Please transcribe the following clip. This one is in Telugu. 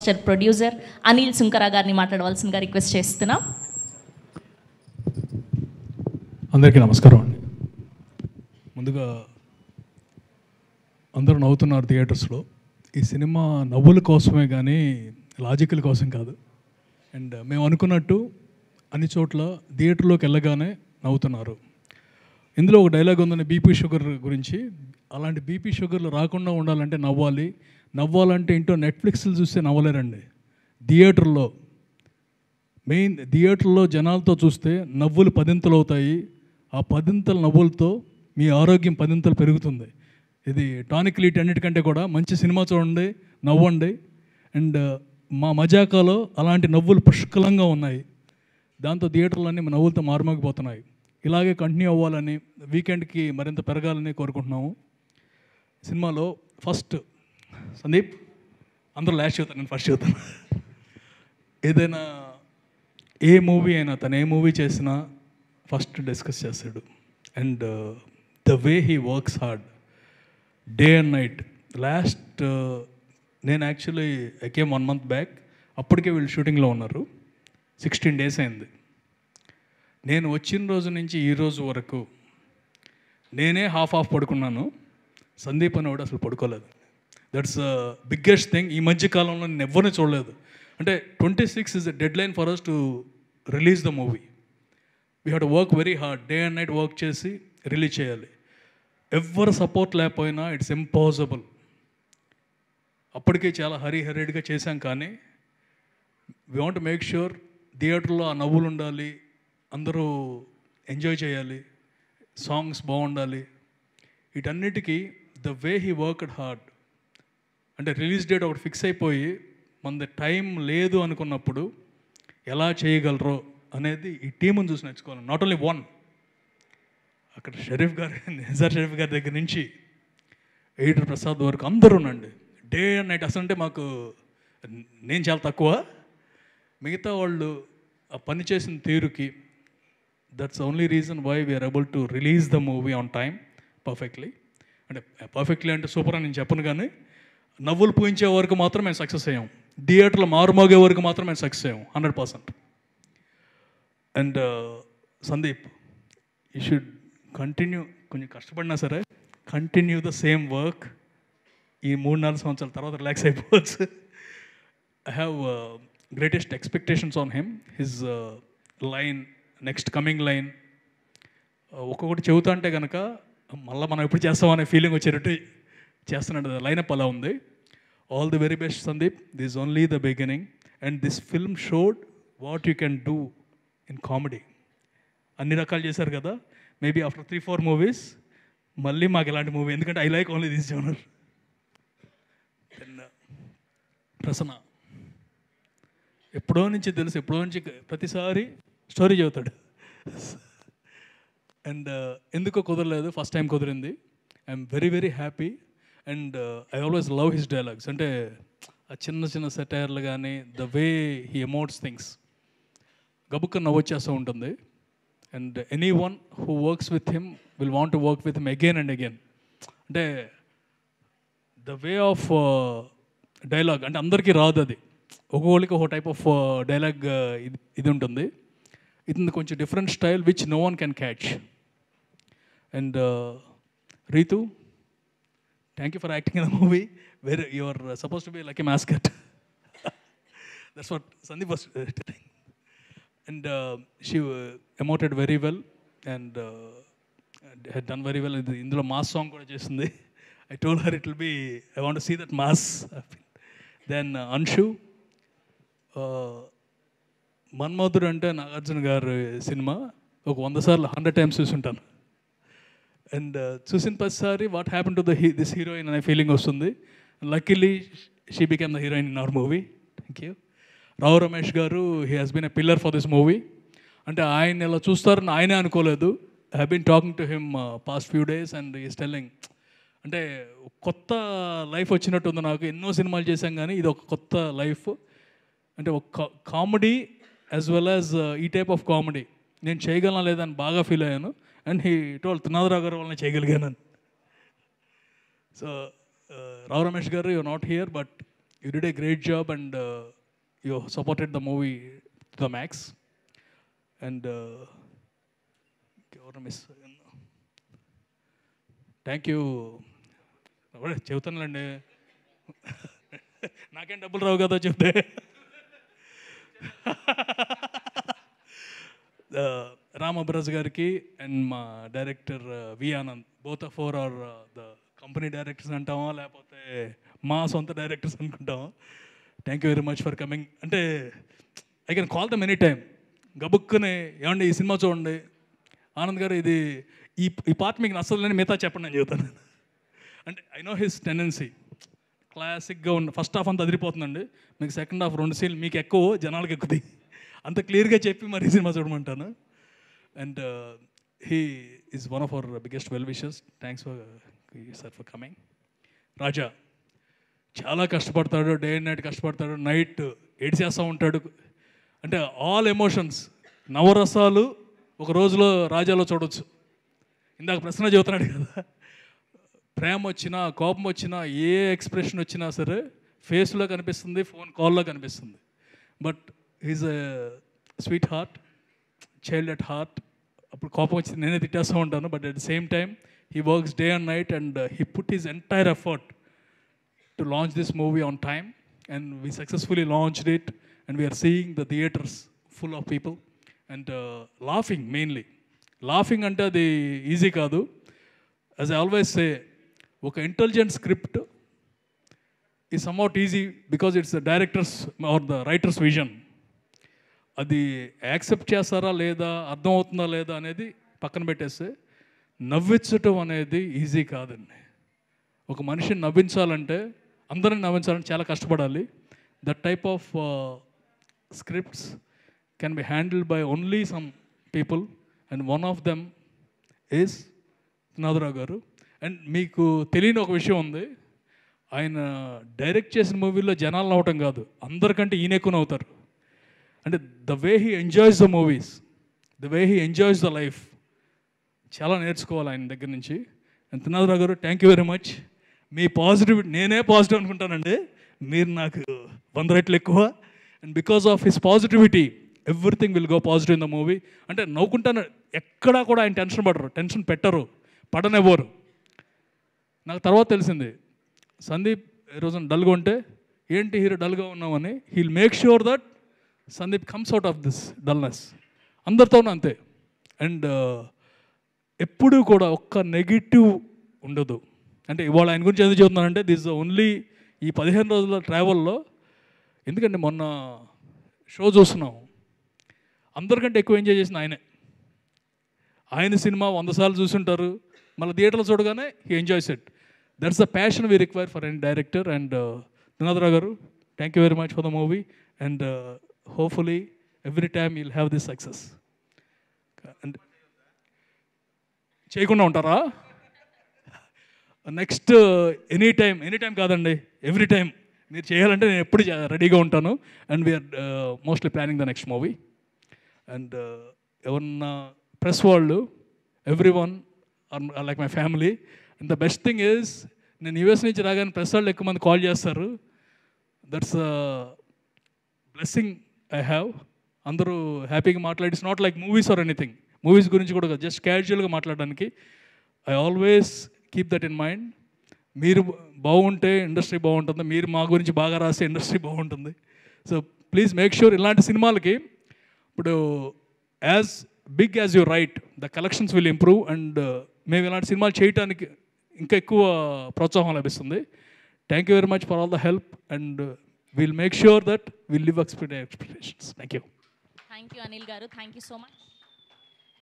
మాస్టర్ ప్రొడ్యూసర్ అనిల్ సుంకరా గారిని మాట్లాడవలసిందిగా రిక్వెస్ట్ చేస్తున్నాం. అందరికీ నమస్కారం అండి. ముందుగా అందరూ నవ్వుతున్నారు థియేటర్స్లో. ఈ సినిమా నవ్వుల కోసమే కానీ లాజికల్ కోసం కాదు. అండ్ మేము అనుకున్నట్టు అన్ని చోట్ల థియేటర్లోకి వెళ్ళగానే నవ్వుతున్నారు. ఇందులో ఒక డైలాగ్ ఉందని బీపీ షుగర్ గురించి. అలాంటి బీపీ షుగర్లు రాకుండా ఉండాలంటే నవ్వాలంటే ఇంటో నెట్ఫ్లిక్స్లు చూస్తే నవ్వలేరండి. థియేటర్లో జనాలతో చూస్తే నవ్వులు 10 అవుతాయి. ఆ 10 నవ్వులతో మీ ఆరోగ్యం 10 పెరుగుతుంది. ఇది టానిక్ లీట్ అన్నిటికంటే కూడా మంచి సినిమా చూడండి, నవ్వండి. అండ్ మా మజాకాలో అలాంటి నవ్వులు పుష్కలంగా ఉన్నాయి. దాంతో థియేటర్లన్నీ నవ్వులతో మారుమోగిపోతున్నాయి. ఇలాగే కంటిన్యూ అవ్వాలని, వీకెండ్కి మరింత పెరగాలని కోరుకుంటున్నాము. సినిమాలో ఫస్ట్ సందీప్, అందరూ లాస్ట్ చెబుతాను, నేను ఫస్ట్ చెబుతాను. ఏదైనా ఏ మూవీ అయినా తను ఏ మూవీ చేసినా ఫస్ట్ డిస్కస్ చేస్తాడు. And the way he works hard day and night. నేను actually I came 1 month back. అప్పటికే వీళ్ళు షూటింగ్లో ఉన్నారు. 16 days అయింది. నేను వచ్చిన రోజు నుంచి ఈ రోజు వరకు నేనే హాఫ్ పడుకున్నాను. సందీప్ అనేవాడు అసలు పడుకోలేదు. That's biggest thing. ఈ మధ్య కాలంలో నేను ఎవరిని చూడలేదు. అంటే 26 is a deadline for us to release the movie. We have to work very hard, day and night work చేసి రిలీజ్ చేయాలి. ఎవరు సపోర్ట్ లేకపోయినా ఇట్స్ ఇంపాసిబుల్. అప్పటికే చాలా హరీడ్గా చేశాం, కానీ వీ వాంట్ మేక్ ష్యూర్ థియేటర్లో ఆ నవ్వులు ఉండాలి, అందరూ ఎంజాయ్ చేయాలి, సాంగ్స్ బాగుండాలి. వీటన్నిటికీ the way he worked hard. అంటే రిలీజ్ డేట్ ఒకటి ఫిక్స్ అయిపోయి మన టైం లేదు అనుకున్నప్పుడు ఎలా చేయగలరో అనేది ఈ టీముని చూసి నేర్చుకోవాలి. నాట్ ఓన్లీ వన్, అక్కడ నిజార్ షరీఫ్ గారి దగ్గర నుంచి ఎడిటర్ ప్రసాద్ వరకు అందరూనండి. Day and night. అసలు అంటే మాకు నేను చాలా తక్కువ, మిగతా వాళ్ళు ఆ పని చేసిన తీరుకి that's only reason why we are able to release the movie on time perfectly. అంటే పర్ఫెక్ట్లీ అంటే సూపర్ అని నేను చెప్పను, కానీ నవ్వులు పూయించే వరకు మాత్రం మేము సక్సెస్ అయ్యాం. థియేటర్లో మారుమోగే వరకు మాత్రం మేము సక్సెస్ అయ్యాం 100%. And Sandeep, you should continue. కొంచెం కష్టపడినా సరే కంటిన్యూ ద సేమ్ వర్క్. ఈ 3-4 సంవత్సరాల తర్వాత రిలాక్స్ అయిపోవచ్చు. I have greatest expectations on him. His line, next coming line ఒక్కొక్కటి చెబుతా అంటే కనుక మళ్ళీ మనం ఎప్పుడు చేస్తామనే ఫీలింగ్ వచ్చేటట్టు చేస్తున్నాడు. లైనప్ అలా ఉంది. All the very best Sandeep. This only the beginning. And this film showed what you can do in comedy. అన్ని రకాలు చేశారు కదా. మేబీ ఆఫ్టర్ 3-4 movies మళ్ళీ మాకు ఇలాంటి మూవీ, ఎందుకంటే I like only this genre. Then Prasanna ఎప్పుడో నుంచి తెలుసు, ఎప్పుడో నుంచి ప్రతిసారి స్టోరీ చెబుతాడు. అండ్ ఎందుకో కుదరలేదు, ఫస్ట్ టైం కుదిరింది. I'm very very happy. And I always love his dialogues. అంటే ఆ చిన్న సెటైర్లు కానీ, the way he emotes things గబుక్క నవ్వొచ్చేస్తూ ఉంటుంది. And any one who works with him will want to work with him again and again. అంటే ద వే ఆఫ్ డైలాగ్ అంటే అందరికీ రాదు, అది ఒక్కొక్కరికి ఒక టైప్ ఆఫ్ డైలాగ్ ఇది ఉంటుంది. ఇది కొంచెం different style which no one can catch. And Ritu, thank you for acting in the movie. Where you are suppose to be like a mascot. That's what Sandeep was telling. And she emoted very well and had done very well. ఇందులో మాస్ సాంగ్ కూడా చేసింది. I told her it will be, I want to see that mass. Then Anshu, మన్మధుడు అంటే నాగార్జున గారు సినిమా ఒక 100 సార్లు 100 times చూసుంటాను. అండ్ చూసిన ప్రతిసారి what happen to this heroine అనే ఫీలింగ్ వస్తుంది. Luckily she became the heroine in our movie. Thank you. Rao Ramesh గారు, he has been a pillar for this movie. అంటే ఆయన ఇలా చూస్తారని ఆయనే అనుకోలేదు. I have been talking to him past few days and is telling, అంటే కొత్త లైఫ్ వచ్చినట్టు ఉంది నాకు. ఎన్నో సినిమాలు చేశాం కానీ ఇది ఒక కొత్త లైఫ్. అంటే ఒక కామెడీ యాజ్ వెల్ యాజ్ ఈ టైప్ ఆఫ్ కామెడీ నేను చేయగలనా లేదని బాగా ఫీల్ అయ్యాను. అండ్ హీ టోల్డ్ త్రినాథరావు గారు వల్ల చేయగలిగాను. సో రావు రమేష్ గారు, you are not here but you did a great job. And you supported the movie to the max. And ఎవరు మిస్ థ్యాంక్ యూ చెబుతానులేండి, నాకేం డబ్బులు రావు కదా చెప్తే. రామబ్రజ్ గారికి అండ్ మా director V Anand, both of four are the company directors అంటామా లేకపోతే మా సొంత డైరెక్టర్స్ అనుకుంటామా. Thank you very much for coming. అంటే I can call them any time. గబుక్కుని ఏమండి ఈ సినిమా చూడండి, ఆనంద్ గారు ఇది ఈ పార్ట్ మీకు నచ్చలేని మిగతా చెప్పండి నేను చెబుతాను. అంటే ఐ నో హిస్ టెండెన్సీ, క్లాసిక్గా ఉన్న ఫస్ట్ హాఫ్ అంతా అదిరిపోతుందండి, మీకు సెకండ్ హాఫ్ 2 సీన్లు మీకు ఎక్కువ జనాలకు ఎక్కుతాయి, అంత క్లియర్గా చెప్పి మరి సినిమా చూడమంటాను. And he is one of our biggest well wishes. Thanks sir for coming. Raja చాలా కష్టపడతాడు, డే అండ్ నైట్ కష్టపడతాడు, నైట్ ఏడ్చేస్తూ ఉంటాడు. అంటే ఆల్ ఎమోషన్స్, నవరసాలు ఒక రోజులో రాజాలో చూడవచ్చు. ఇందాక ప్రశ్న చెబుతున్నాడు కదా, ప్రేమ వచ్చినా కోపం వచ్చినా ఏ ఎక్స్ప్రెషన్ వచ్చినా సరే ఫేస్లో కనిపిస్తుంది, ఫోన్ కాల్లో కనిపిస్తుంది. But is a sweet heart, child at heart. అప్పుడు కోపం వచ్చింది నేనే తిట్టేస్తూ ఉంటాను, but at the same time he works day and night and he put his entire effort to launch this movie on time, and we successfully launched it, and we are seeing the theaters full of people and laughing mainly. Laughing ante adi easy kaadu. As I always say, oka intelligent script is somewhat easy because it's the director's or the writer's vision. అది యాక్సెప్ట్ చేస్తారా లేదా, అర్థం అవుతుందా లేదా అనేది పక్కన పెట్టేస్తే, నవ్వించటం అనేది ఈజీ కాదండి. ఒక మనిషిని నవ్వించాలంటే, అందరిని నవ్వించాలంటే చాలా కష్టపడాలి. That type of scripts can be handled by only some people, and one of them is Nadarao గారు. అండ్ మీకు తెలియని ఒక విషయం ఉంది, ఆయన డైరెక్ట్ చేసిన మూవీలో జనాలు నవ్వటం కాదు, అందరికంటే ఈయన ఎక్కువ నవ్వుతారు. అంటే the way he enjoys the movies, the way he enjoys the life, చాలా నేర్చుకోవాలి ఆయన దగ్గర నుంచి. అండ్ త్రినాథరావు గారు, thank you very much. Me positivity, నేనే పాజిటివ్ అనుకుంటానండి, మీరు నాకు 100 రెట్లు ఎక్కువ. And because of his positivity everything will go positive in the movie. అంటే నవ్వుకుంటాను, ఎక్కడా కూడా ఆయన టెన్షన్ పడరు, టెన్షన్ పెట్టరు, పడనివ్వరు. నాకు తర్వాత తెలిసింది, సందీప్ ఈ రోజున డల్గా ఉంటే, ఏంటి హీరో డల్గా ఉన్నామని, heal make sure that Sandeep comes out of this dullness. అందరితోనూ అంతే. అండ్ ఎప్పుడూ కూడా ఒక్క నెగిటివ్ ఉండదు. అంటే ఇవాళ ఆయన గురించి ఎందుకు చెబుతున్నానంటే, దిస్ ఓన్లీ ఈ 15 రోజుల ట్రావెల్లో, ఎందుకంటే మొన్న షో చూస్తున్నాం, అందరికంటే ఎక్కువ ఎంజాయ్ చేసిన ఆయనే. ఆయన సినిమా 100 సార్లు చూసుంటారు, మళ్ళీ థియేటర్లో చూడగానే he enjoys it. That's the passion we require for any director. And Trinatharao గారు, thank you very much for the movie, and hopefully every time you'll have this success. And చేయకుండా ఉంటారా? నెక్స్ట్ ఎనీ టైం కాదండి, ఎవ్రీ టైం మీరు చేయాలంటే నేను ఎప్పుడు రెడీగా ఉంటాను. And we are mostly planning the next movie. And ఎవరన్నా ప్రెస్ వాళ్ళు, every one are like my family. And the best thing is, నేను యూఎస్ నుంచి రాగానే ప్రెస్ వాళ్ళు ఎక్కువ మంది కాల్ చేస్తారు. That's blessing I have. అందరూ హ్యాపీగా మాట్లాడి, it's not like movies or anything, movies గురించి కూడా జస్ట్ క్యాజువల్గా మాట్లాడడానికి. I always keep that in mind. మీరు బాగుంటే ఇండస్ట్రీ బాగుంటుంది, మీరు మా గురించి బాగా రాస్తే ఇండస్ట్రీ బాగుంటుంది. సో ప్లీజ్ మేక్ ష్యూర్ ఇలాంటి సినిమాలకి, ఇప్పుడు as big as you right, the collections will improve. And మేము ఇలాంటి సినిమాలు చేయడానికి ఇంకా ఎక్కువ ప్రోత్సాహం లభిస్తుంది. Thank you very much for all the help, and will make sure that will live expectations. Thank you. Thank you Anil garu, thank you so much.